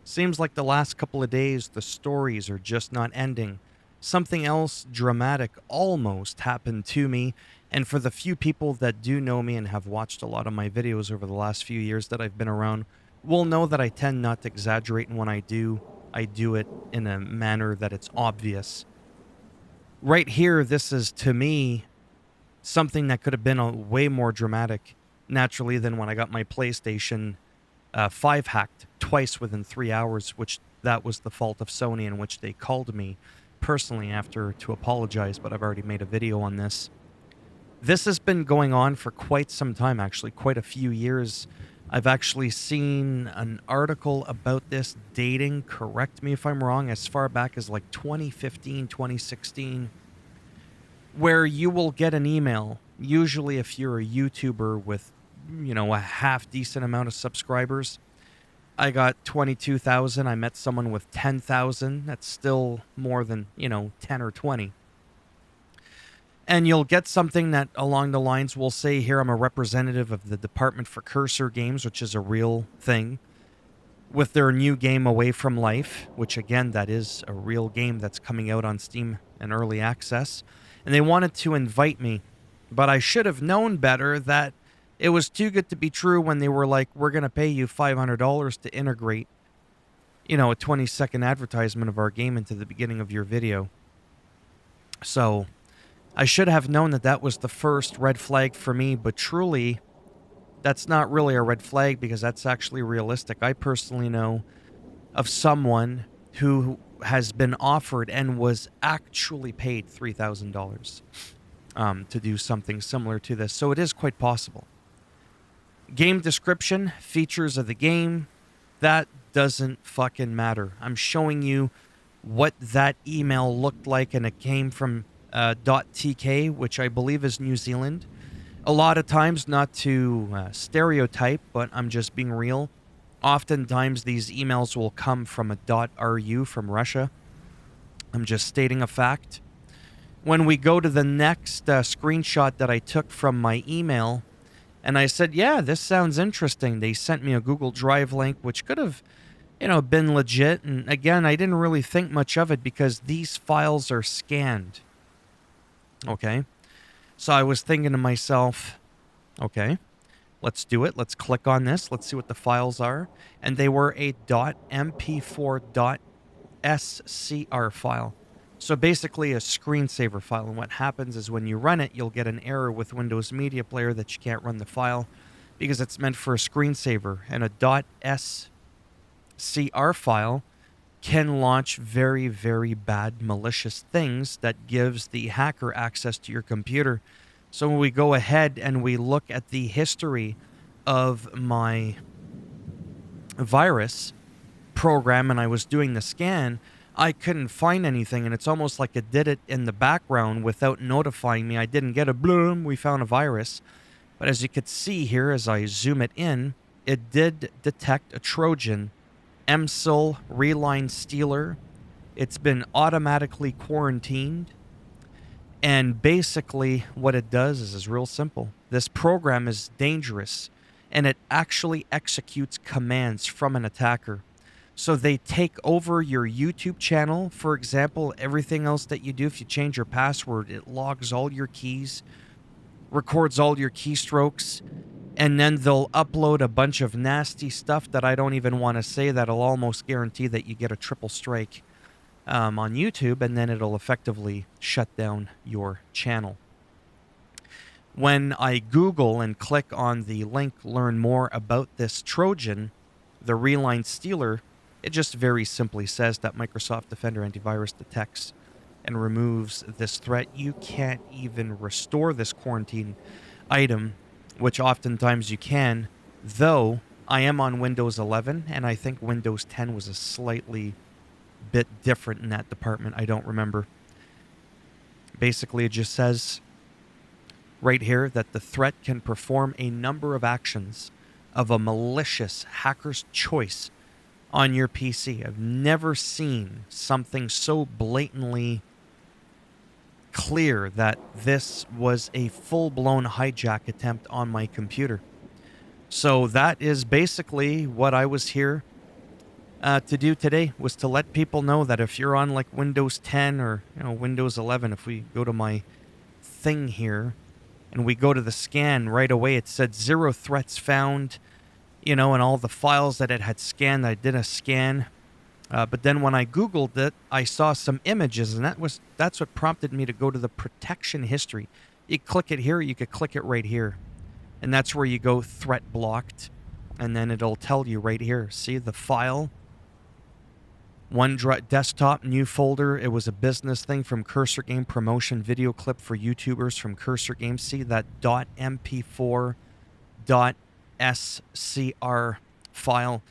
Seems like the last couple of days, the stories are just not ending. Something else dramatic almost happened to me, and for the few people that do know me and have watched a lot of my videos over the last few years that I've been around, will know that I tend not to exaggerate, and when I do it in a manner that it's obvious. Right here, this is to me something that could have been a way more dramatic, naturally, than when I got my PlayStation 5 hacked twice within 3 hours, which that was the fault of Sony, in which they called me personally after to apologize, but I've already made a video on this. This has been going on for quite some time, actually, quite a few years. I've actually seen an article about this dating, correct me if I'm wrong, as far back as like 2015, 2016, where you will get an email, usually if you're a YouTuber with, a half decent amount of subscribers. I got 22,000. I met someone with 10,000. That's still more than, 10 or 20. And you'll get something that along the lines will say, here, I'm a representative of the Department for Cursor Games, which is a real thing, with their new game Away from Life, which again, that is a real game that's coming out on Steam and early access. And they wanted to invite me, but I should have known better that it was too good to be true when they were like, we're going to pay you $500 to integrate, a 20-second advertisement of our game into the beginning of your video. So I should have known that that was the first red flag for me, but truly, that's not really a red flag because that's actually realistic. I personally know of someone who has been offered and was actually paid $3,000 to do something similar to this. So it is quite possible. Game description, features of the game, that doesn't fucking matter. I'm showing you what that email looked like, and it came from .tk, which I believe is New Zealand. A lot of times, not to stereotype, but I'm just being real, oftentimes these emails will come from a .ru from Russia. I'm just stating a fact. When we go to the next screenshot that I took from my email, and I said, yeah, this sounds interesting. They sent me a Google Drive link, which could have, been legit. And again, I didn't really think much of it because these files are scanned. Okay. So I was thinking to myself, okay, let's do it. Let's click on this. Let's see what the files are. And they were a .mp4.scr file. So basically a screensaver file. And what happens is when you run it, you'll get an error with Windows Media Player that you can't run the file because it's meant for a screensaver. And a .scr file can launch very, very bad malicious things that gives the hacker access to your computer. So when we go ahead and we look at the history of my virus program and I was doing the scan, I couldn't find anything, and it's almost like it did it in the background without notifying me. I didn't get a bloom, we found a virus. But as you could see here, as I zoom it in, it did detect a Trojan, MSIL Reline Stealer. It's been automatically quarantined. And basically what it does is real simple. This program is dangerous, and it actually executes commands from an attacker. So they take over your YouTube channel, for example, everything else that you do. If you change your password, it logs all your keys, records all your keystrokes, and then they'll upload a bunch of nasty stuff that I don't even want to say that'll almost guarantee that you get a triple strike on YouTube, and then it'll effectively shut down your channel. When I Google and click on the link, learn more about this Trojan, the Reline Stealer, it just very simply says that Microsoft Defender Antivirus detects and removes this threat. You can't even restore this quarantine item, which oftentimes you can, though I am on Windows 11, and I think Windows 10 was a slightly bit different in that department. I don't remember. Basically, it just says right here that the threat can perform a number of actions of a malicious hacker's choice on your PC. I've never seen something so blatantly clear that this was a full-blown hijack attempt on my computer. So that is basically what I was here to do today was to let people know that if you're on like Windows 10 or Windows 11, if we go to my thing here and we go to the scan right away, it said 0 threats found, and all the files that it had scanned. I did a scan, but then when I Googled it, I saw some images, and that's what prompted me to go to the protection history. You click it here, you could click it right here, and that's where you go threat blocked, and then it'll tell you right here. See the file? OneDrive desktop, new folder. It was a business thing from Cursor Game, promotion video clip for YouTubers from Cursor Game. See that .mp4 .scr file.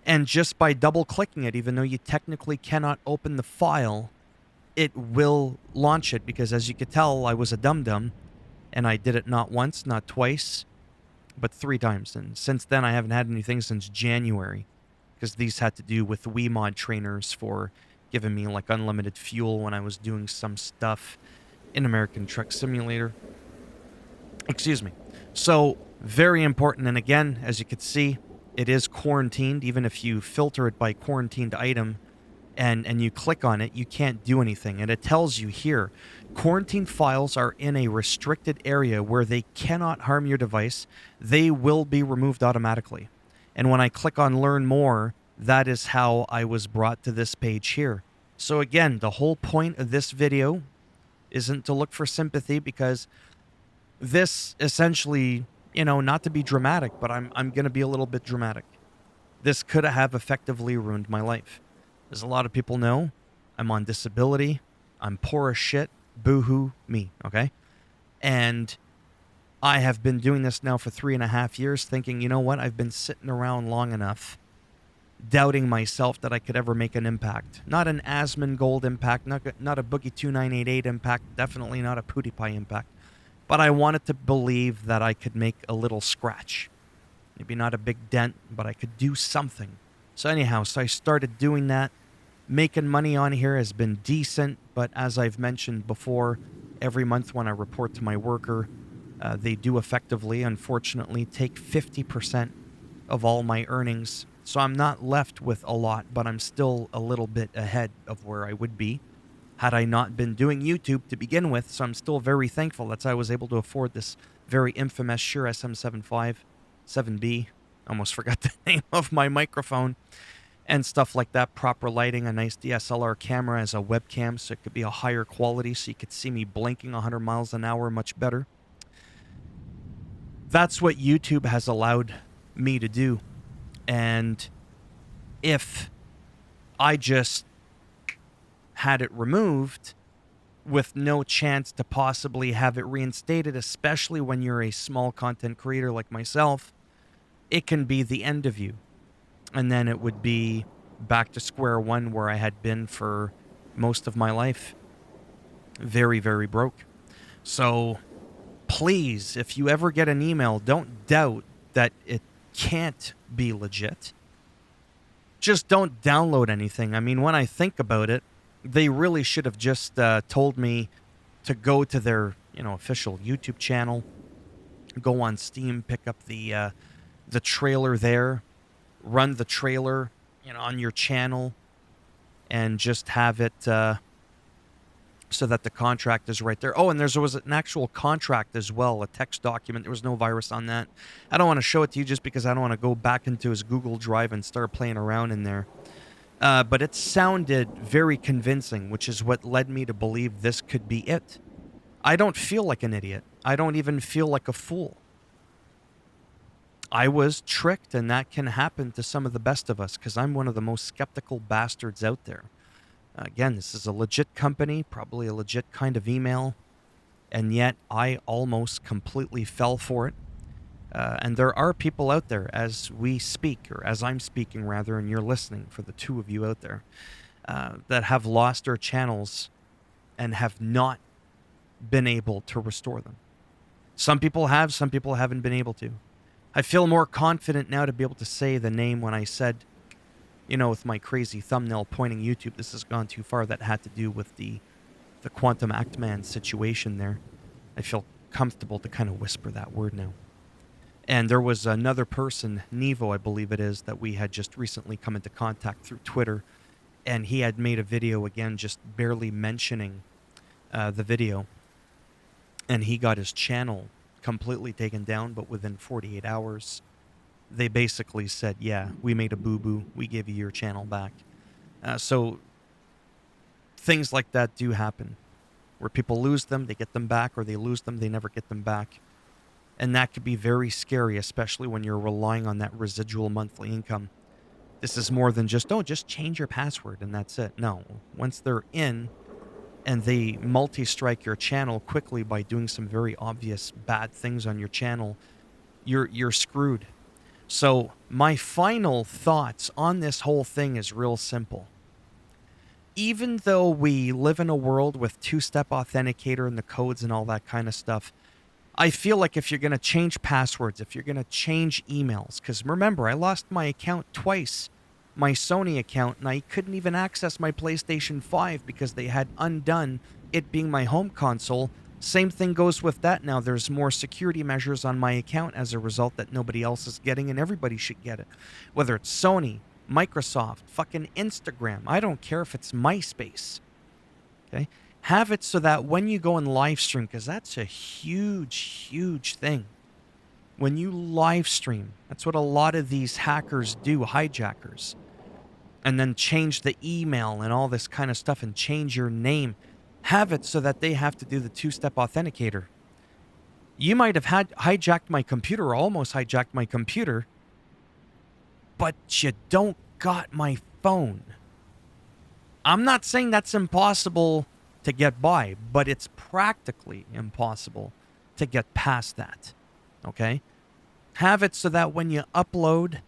And just by double clicking it, even though you technically cannot open the file, it will launch it, because as you could tell, I was a dum-dum and I did it not once, not twice, but 3 times. And since then, I haven't had anything since January, because these had to do with WeMod trainers for giving me like unlimited fuel when I was doing some stuff in American Truck Simulator. Excuse me. So very important. And again, as you can see, it is quarantined. Even if you filter it by quarantined item and you click on it, you can't do anything. And it tells you here, quarantine files are in a restricted area where they cannot harm your device. They will be removed automatically. And when I click on learn more, that is how I was brought to this page here. So again, the whole point of this video isn't to look for sympathy, because this essentially, not to be dramatic, but I'm going to be a little bit dramatic. This could have effectively ruined my life. As a lot of people know, I'm on disability. I'm poor as shit. Boo-hoo me, okay? And I have been doing this now for 3.5 years, thinking, you know what? I've been sitting around long enough, doubting myself that I could ever make an impact. Not an Asmongold Gold impact, not a Boogie 2988 impact, definitely not a PewDiePie impact. But I wanted to believe that I could make a little scratch. Maybe not a big dent, but I could do something. So anyhow, I started doing that. Making money on here has been decent, but as I've mentioned before, every month when I report to my worker, they do effectively, unfortunately, take 50% of all my earnings. So I'm not left with a lot, but I'm still a little bit ahead of where I would be had I not been doing YouTube to begin with. So I'm still very thankful that I was able to afford this very infamous Shure SM75 7B. Almost forgot the name of my microphone and stuff like that. Proper lighting, a nice DSLR camera as a webcam, so it could be a higher quality, so you could see me blinking 100 miles an hour much better. That's what YouTube has allowed me to do. And if I just had it removed with no chance to possibly have it reinstated, especially when you're a small content creator like myself, it can be the end of you. And then it would be back to square one where I had been for most of my life. Very, very broke. So please, if you ever get an email, don't doubt that it can't be legit. Just don't download anything. I mean, when I think about it, they really should have just told me to go to their, official YouTube channel, go on Steam, pick up the trailer there, run the trailer, on your channel, and just have it so that the contract is right there. Oh, and there was an actual contract as well, a text document. There was no virus on that. I don't want to show it to you just because I don't want to go back into his Google Drive and start playing around in there. But it sounded very convincing, which is what led me to believe this could be it. I don't feel like an idiot. I don't even feel like a fool. I was tricked, and that can happen to some of the best of us, because I'm one of the most skeptical bastards out there. Again, this is a legit company, probably a legit kind of email, and yet I almost completely fell for it. And there are people out there as we speak, or as I'm speaking rather, and you're listening, for the two of you out there, that have lost their channels and have not been able to restore them. Some people have, some people haven't been able to. I feel more confident now to be able to say the name when I said, with my crazy thumbnail pointing YouTube, this has gone too far. That had to do with the Quantum Actman situation there. I feel comfortable to kind of whisper that word now. And there was another person, Nevo, I believe it is, that we had just recently come into contact through Twitter. And he had made a video again, just barely mentioning the video. And he got his channel completely taken down, but within 48 hours, they basically said, yeah, we made a boo-boo. We give you your channel back. So things like that do happen, where people lose them, they get them back, or they lose them, they never get them back. And that could be very scary, especially when you're relying on that residual monthly income. This is more than just, oh, just change your password and that's it. No, once they're in and they multi-strike your channel quickly by doing some very obvious bad things on your channel, you're screwed. So my final thoughts on this whole thing is real simple. Even though we live in a world with two-step authenticator and the codes and all that kind of stuff, I feel like if you're going to change passwords, if you're going to change emails, because remember, I lost my account twice, my Sony account, and I couldn't even access my PlayStation 5 because they had undone it being my home console. Same thing goes with that now. There's more security measures on my account as a result that nobody else is getting, and everybody should get it. Whether it's Sony, Microsoft, fucking Instagram, I don't care if it's MySpace. Okay? Have it so that when you go and live stream, because that's a huge, huge thing. When you live stream, that's what a lot of these hackers do, hijackers. And then change the email and all this kind of stuff and change your name. Have it so that they have to do the two-step authenticator. You might have hijacked my computer or almost hijacked my computer, but you don't got my phone. I'm not saying that's impossible to get by, but it's practically impossible to get past that. Okay? Have it so that when you upload,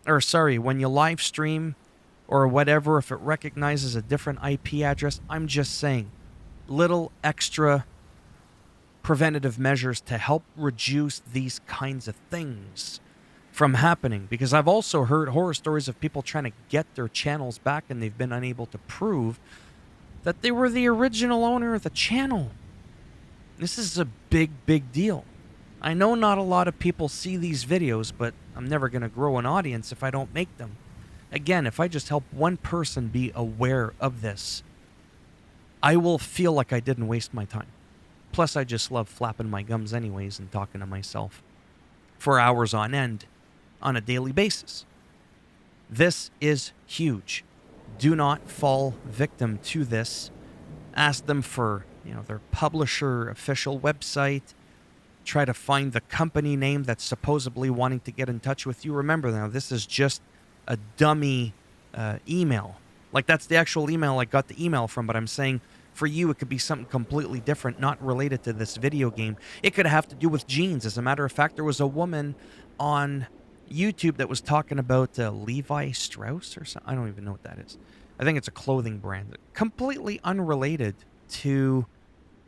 when you live stream or whatever, if it recognizes a different IP address, I'm just saying, little extra preventative measures to help reduce these kinds of things from happening. Because I've also heard horror stories of people trying to get their channels back and they've been unable to prove that they were the original owner of the channel. This is a big, big deal. I know not a lot of people see these videos, but I'm never going to grow an audience if I don't make them. Again, if I just help one person be aware of this, I will feel like I didn't waste my time. Plus, I just love flapping my gums anyways and talking to myself for hours on end on a daily basis. This is huge. Do not fall victim to this. Ask them for, their publisher official website. Try to find the company name that's supposedly wanting to get in touch with you. Remember now, this is just a dummy email. Like, that's the actual email I got the email from, but I'm saying for you, it could be something completely different, not related to this video game. It could have to do with jeans. As a matter of fact, there was a woman on YouTube that was talking about Levi Strauss or something. I don't even know what that is. I think it's a clothing brand. Completely unrelated to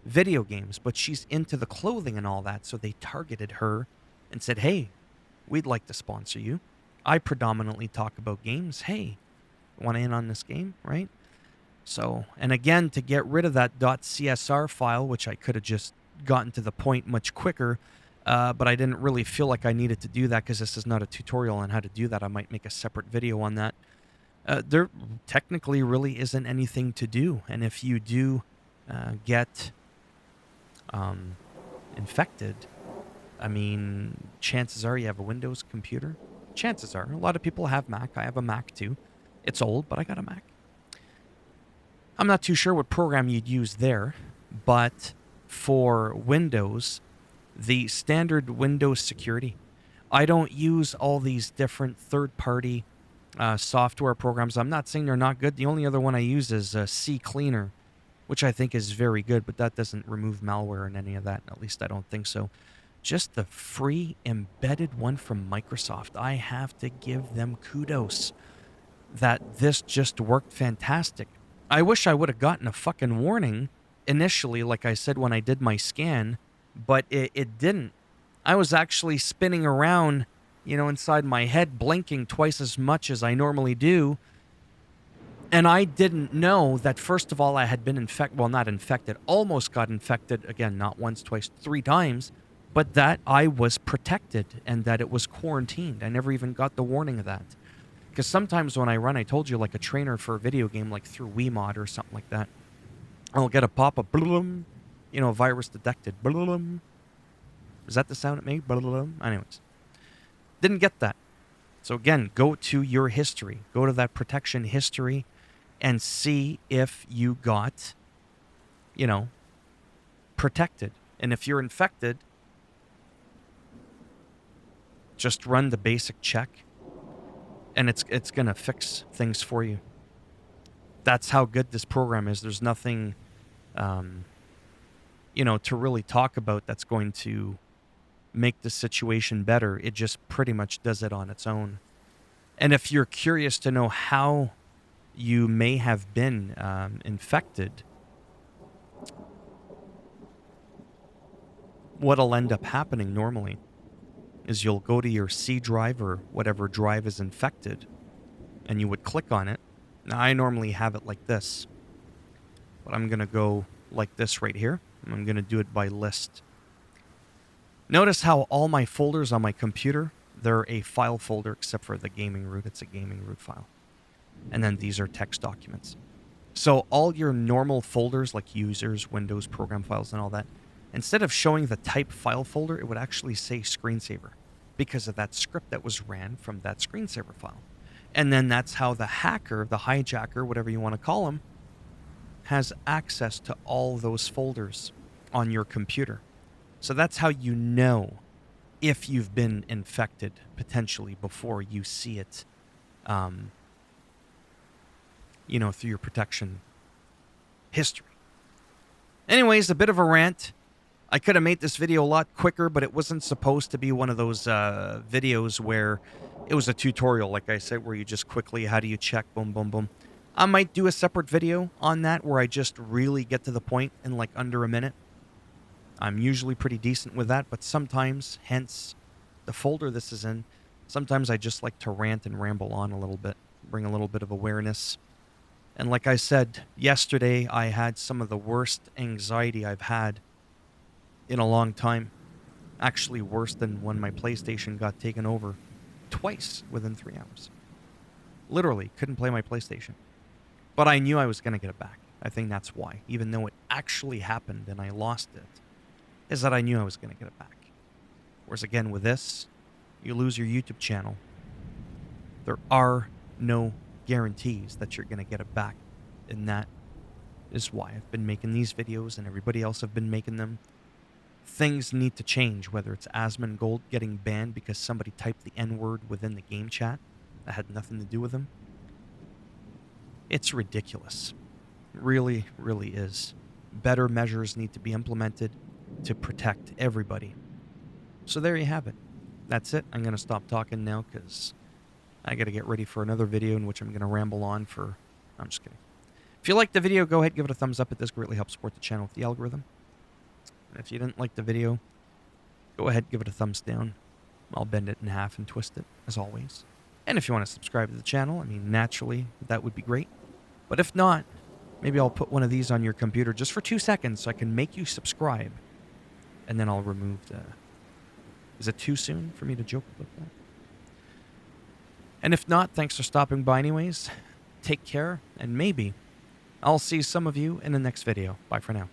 video games, but she's into the clothing and all that, so they targeted her and said, hey, we'd like to sponsor you. I predominantly talk about games. Hey, want in on this game, right? So, and again, to get rid of that .csr file, which I could have just gotten to the point much quicker, but I didn't really feel like I needed to do that because this is not a tutorial on how to do that. I might make a separate video on that. There technically really isn't anything to do. And if you do get infected, I mean, chances are you have a Windows computer. Chances are. A lot of people have Mac. I have a Mac too. It's old, but I got a Mac. I'm not too sure what program you'd use there, but for Windows, the standard Windows security, I don't use all these different third-party software programs. I'm not saying they're not good. The only other one I use is CCleaner, which I think is very good, but that doesn't remove malware and any of that. At least I don't think so. Just the free embedded one from Microsoft. I have to give them kudos that this just worked fantastic. I wish I would have gotten a fucking warning initially, like I said when I did my scan, but it didn't. I was actually spinning around, inside my head, blinking twice as much as I normally do. And I didn't know that, first of all, I had been not infected, almost got infected, again, not once, twice, 3 times, but that I was protected and that it was quarantined. I never even got the warning of that. Because sometimes when I run, I told you, like a trainer for a video game, like through Wiimod or something like that, I'll get a pop-up, bloom, virus detected, bloom. Is that the sound it made? Bloom. Anyways, didn't get that. So again, go to your history. Go to that protection history and see if you got, protected. And if you're infected, just run the basic check and it's going to fix things for you. That's how good this program is. There's nothing, to really talk about that's going to make the situation better. It just pretty much does it on its own. And if you're curious to know how you may have been infected, what'll end up happening normally is you'll go to your C drive or whatever drive is infected, and you would click on it. Now, I normally have it like this, but I'm going to go like this right here. I'm going to do it by list. Notice how all my folders on my computer, they're a file folder except for the gaming root. It's a gaming root file. And then these are text documents. So all your normal folders like users, Windows, program files, and all that, instead of showing the type file folder, it would actually say screensaver because of that script that was ran from that screensaver file. And then that's how the hacker, the hijacker, whatever you want to call him, has access to all those folders on your computer. So that's how you know if you've been infected potentially before you see it, through your protection history. Anyways, a bit of a rant. I could have made this video a lot quicker, but it wasn't supposed to be one of those videos where it was a tutorial, like I said, where you just quickly, how do you check, boom, boom, boom. I might do a separate video on that where I just really get to the point in like under a minute. I'm usually pretty decent with that, but sometimes, hence the folder this is in, sometimes I just like to rant and ramble on a little bit, bring a little bit of awareness. And like I said, yesterday I had some of the worst anxiety I've had in a long time. Actually worse than when my PlayStation got taken over twice within 3 hours. Literally, couldn't play my PlayStation. But I knew I was going to get it back. I think that's why, even though it actually happened and I lost it, is that I knew I was going to get it back. Whereas again, with this, you lose your YouTube channel. There are no guarantees that you're going to get it back. And that is why I've been making these videos and everybody else have been making them. Things need to change, whether it's Asmongold getting banned because somebody typed the N-word within the game chat that had nothing to do with him. It's ridiculous. It really, really is. Better measures need to be implemented to protect everybody. So there you have it. That's it. I'm going to stop talking now because I got to get ready for another video in which I'm going to ramble on for... I'm just kidding. If you liked the video, go ahead, give it a thumbs up. It does greatly help support the channel with the algorithm. And if you didn't like the video, go ahead, give it a thumbs down. I'll bend it in half and twist it, as always. And if you want to subscribe to the channel, naturally, that would be great. But if not, maybe I'll put one of these on your computer just for 2 seconds so I can make you subscribe. And then I'll remove the... Is it too soon for me to joke about that? And if not, thanks for stopping by anyways. Take care, and maybe I'll see some of you in the next video. Bye for now.